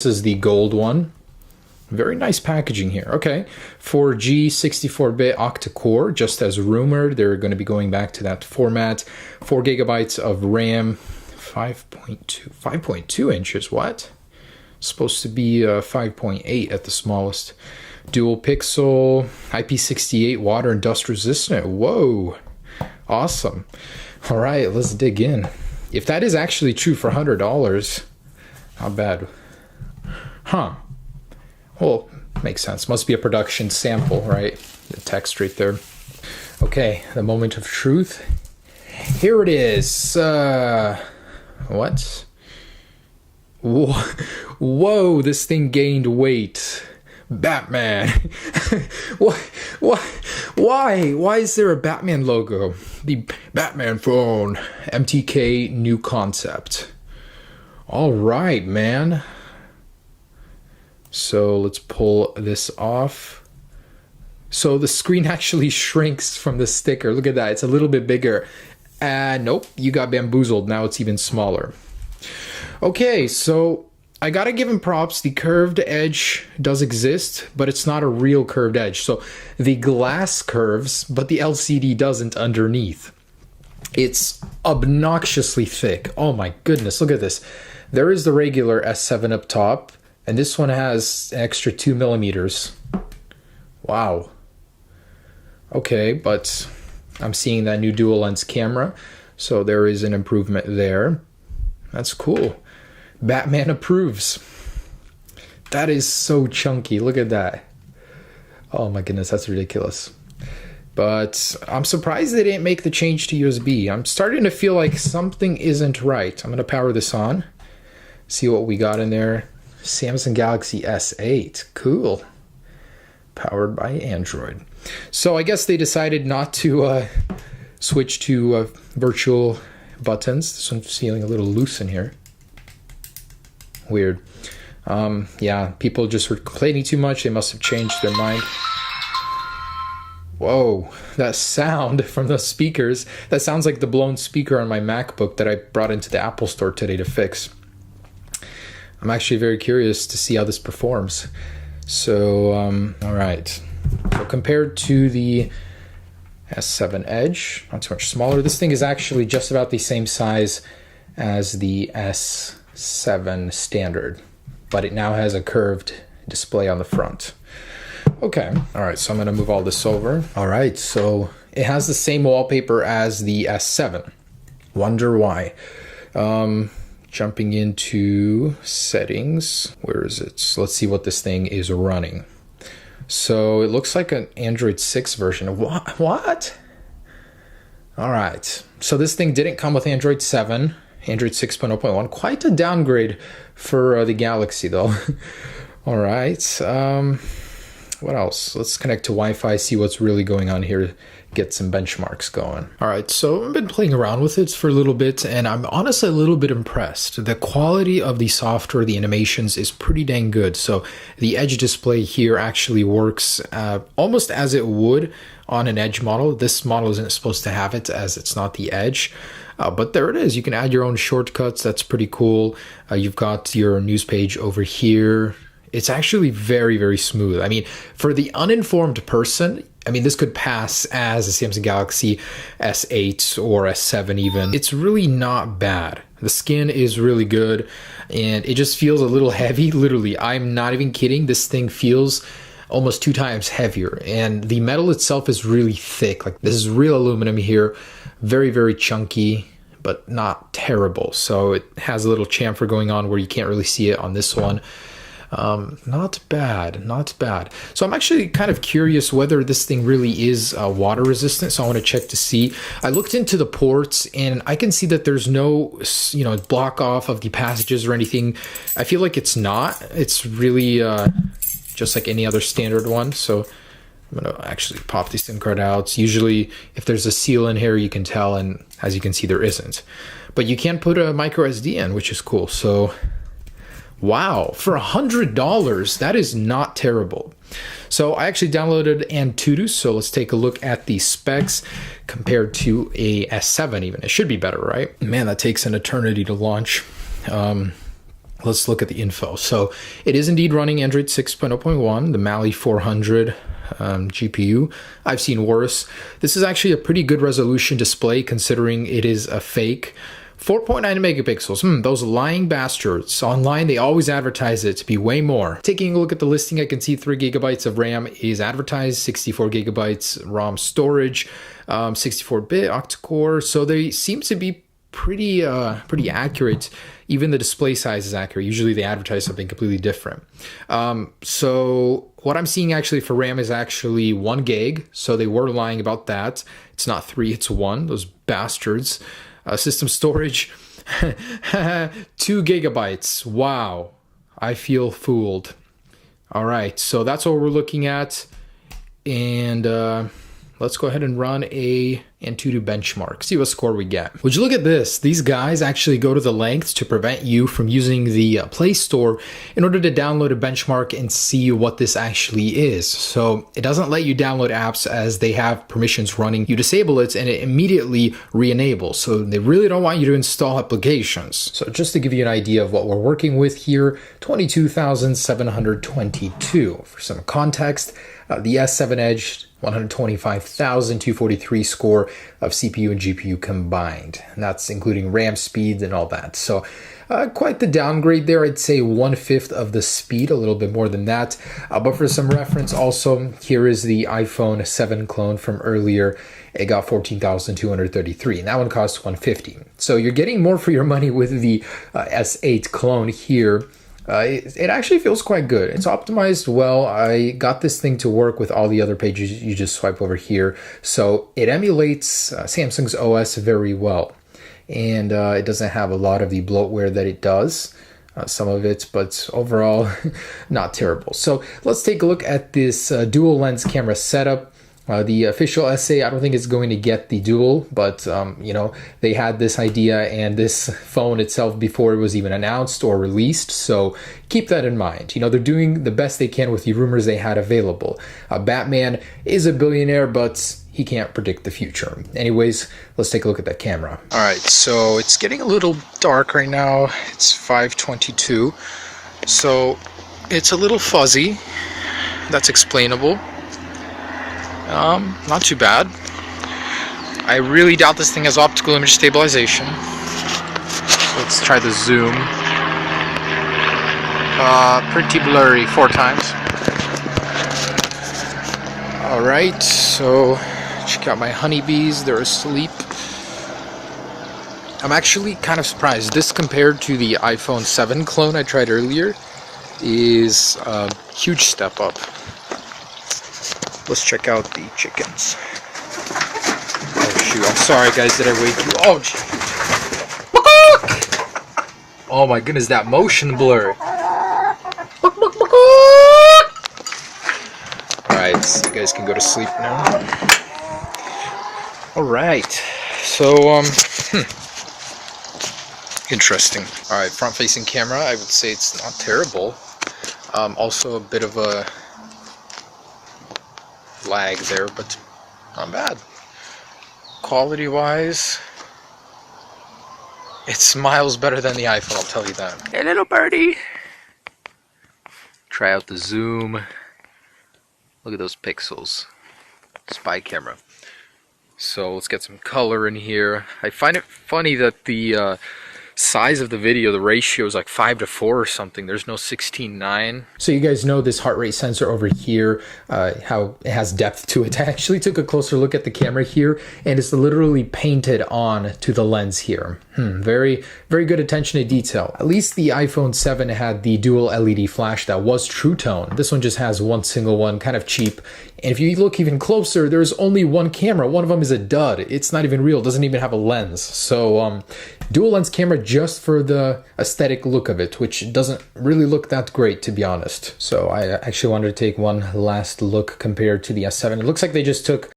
This is the gold one. Very nice packaging here. Okay, 4G 64-bit octa-core, just as rumored. They're going to be going back to that format. 4 gigabytes of RAM, 5.2 inches. What? Supposed to be 5.8 at the smallest. Dual pixel, IP68, water and dust resistant. Whoa, awesome. All right, let's dig in. If that is actually true for $100, not bad. Huh. Well, makes sense. Must be a production sample, right? The text right there. Okay, the moment of truth. Here it is. What? Whoa, this thing gained weight. Batman. Why is there a Batman logo? The Batman phone. MTK new concept. All right, man. So let's pull this off. So the screen actually shrinks from the sticker. Look at that. It's a little bit bigger. Nope, you got bamboozled. Now it's even smaller. Okay, so I gotta give him props. The curved edge does exist, but it's not a real curved edge. So the glass curves, but the LCD doesn't underneath. It's obnoxiously thick. Oh my goodness, look at this. There is the regular S7 up top, and this one has an extra 2 millimeters. Wow. Okay, but I'm seeing that new dual lens camera, so there is an improvement there. That's cool. Batman approves. That is so chunky. Look at that. Oh my goodness, that's ridiculous. But I'm surprised they didn't make the change to USB. I'm starting to feel like something isn't right. I'm going to power this on. See what we got in there. Samsung Galaxy S8. Cool. Powered by Android. So I guess they decided not to switch to virtual buttons. This one's feeling a little loose in here. Weird. Yeah, people just were complaining too much. They must have changed their mind. Whoa, that sound from the speakers. That sounds like the blown speaker on my MacBook that I brought into the Apple Store today to fix. I'm actually very curious to see how this performs. So, all right. So compared to the S7 Edge, not too much smaller. This thing is actually just about the same size as the S7 standard, but it now has a curved display on the front. Okay, all right, so I'm gonna move all this over. All right, so it has the same wallpaper as the S7. Wonder why. Jumping into settings, where is it? So let's see what this thing is running. So it looks like an Android 6 version. What? All right, so this thing didn't come with Android 7, Android 6.0.1. Quite a downgrade for the Galaxy though. All right, what else? Let's connect to Wi-Fi, see what's really going on here, get some benchmarks going. All right, so I've been playing around with it for a little bit, and I'm honestly a little bit impressed. The quality of the software, the animations is pretty dang good. So the Edge display here actually works almost as it would on an Edge model. This model isn't supposed to have it as it's not the Edge. But there it is. You can add your own shortcuts. That's pretty cool. You've got your news page over here. It's actually very, very smooth. I mean, for the uninformed person, I mean, this could pass as a Samsung Galaxy S8 or S7 even. It's really not bad. The skin is really good, and it just feels a little heavy. Literally, I'm not even kidding. This thing feels almost 2 times heavier, and the metal itself is really thick. Like, this is real aluminum here. Very, very chunky, but not terrible. So it has a little chamfer going on where you can't really see it on this one. Not bad, not bad. So I'm actually kind of curious whether this thing really is water resistant. So I want to check to see. I looked into the ports, and I can see that there's no, block off of the passages or anything. I feel like it's not. It's really just like any other standard one. So I'm gonna actually pop the SIM card out. Usually if there's a seal in here, you can tell, and as you can see, there isn't. But you can put a micro SD in, which is cool. So wow, for $100, that is not terrible. So I actually downloaded Antutu, so let's take a look at the specs compared to a S7 even. It should be better, right? Man, that takes an eternity to launch. let's look at the info. So it is indeed running Android 6.0.1, the Mali 400 GPU. I've seen worse. This is actually a pretty good resolution display considering it is a fake. 4.9 megapixels. Those lying bastards. Online, they always advertise it to be way more. Taking a look at the listing, I can see 3 gigabytes of RAM is advertised, 64 gigabytes ROM storage, 64-bit octa-core. So they seem to be pretty accurate. Even the display size is accurate. Usually they advertise something completely different. So what I'm seeing actually for RAM is actually 1 gig. So they were lying about that. It's not 3, it's 1. Those bastards. System storage, 2 gigabytes. Wow, I feel fooled. All right, so that's what we're looking at. And let's go ahead and run a Antutu benchmark, see what score we get. Would you look at this? These guys actually go to the lengths to prevent you from using the Play Store in order to download a benchmark and see what this actually is. So it doesn't let you download apps as they have permissions running. You disable it and it immediately re-enables. So they really don't want you to install applications. So just to give you an idea of what we're working with here, 22,722. For some context, the S7 Edge 125,243 score of CPU and GPU combined. And that's including RAM speed and all that. So quite the downgrade there. I'd say 1/5 of the speed, a little bit more than that. But for some reference also, here is the iPhone 7 clone from earlier. It got 14,233 and that one costs 150. So you're getting more for your money with the S8 clone here. It actually feels quite good. It's optimized well. I got this thing to work with all the other pages you just swipe over here. So it emulates Samsung's OS very well. And it doesn't have a lot of the bloatware that it does. Some of it, but overall, not terrible. So let's take a look at this dual lens camera setup. The official essay, I don't think it's going to get the dual, but you know, they had this idea and this phone itself before it was even announced or released, so keep that in mind. You know, they're doing the best they can with the rumors they had available. Batman is a billionaire, but he can't predict the future. Anyways, let's take a look at that camera. All right, so it's getting a little dark right now. It's 5:22, so it's a little fuzzy. That's explainable. Not too bad. I really doubt this thing has optical image stabilization. Let's try the zoom. Pretty blurry 4 times. Alright, so check out my honeybees, they're asleep. I'm actually kind of surprised. This compared to the iPhone 7 clone I tried earlier is a huge step up. Let's check out the chickens. Oh shoot, I'm sorry guys, did I wake you? Oh shoot. Oh my goodness, that motion blur. Alright, so you guys can go to sleep now. Alright, so interesting. Alright, front facing camera, I would say it's not terrible. Also a bit of a lag there, but not bad. Quality wise, it's miles better than the iPhone, I'll tell you that. Hey little birdie! Try out the zoom. Look at those pixels. Spy camera. So let's get some color in here. I find it funny that the size of the video, the ratio is like 5:4 or something. There's no 16:9. So you guys know this heart rate sensor over here, how it has depth to it. I actually took a closer look at the camera here, and it's literally painted on to the lens here. Very, very good attention to detail. At least the iPhone 7 had the dual LED flash that was True Tone. This one just has one single one, kind of cheap. And if you look even closer, there's only one camera. One of them is a dud. It's not even real. It doesn't even have a lens. So dual lens camera just for the aesthetic look of it, which doesn't really look that great, to be honest. So I actually wanted to take one last look compared to the S7. It looks like they just took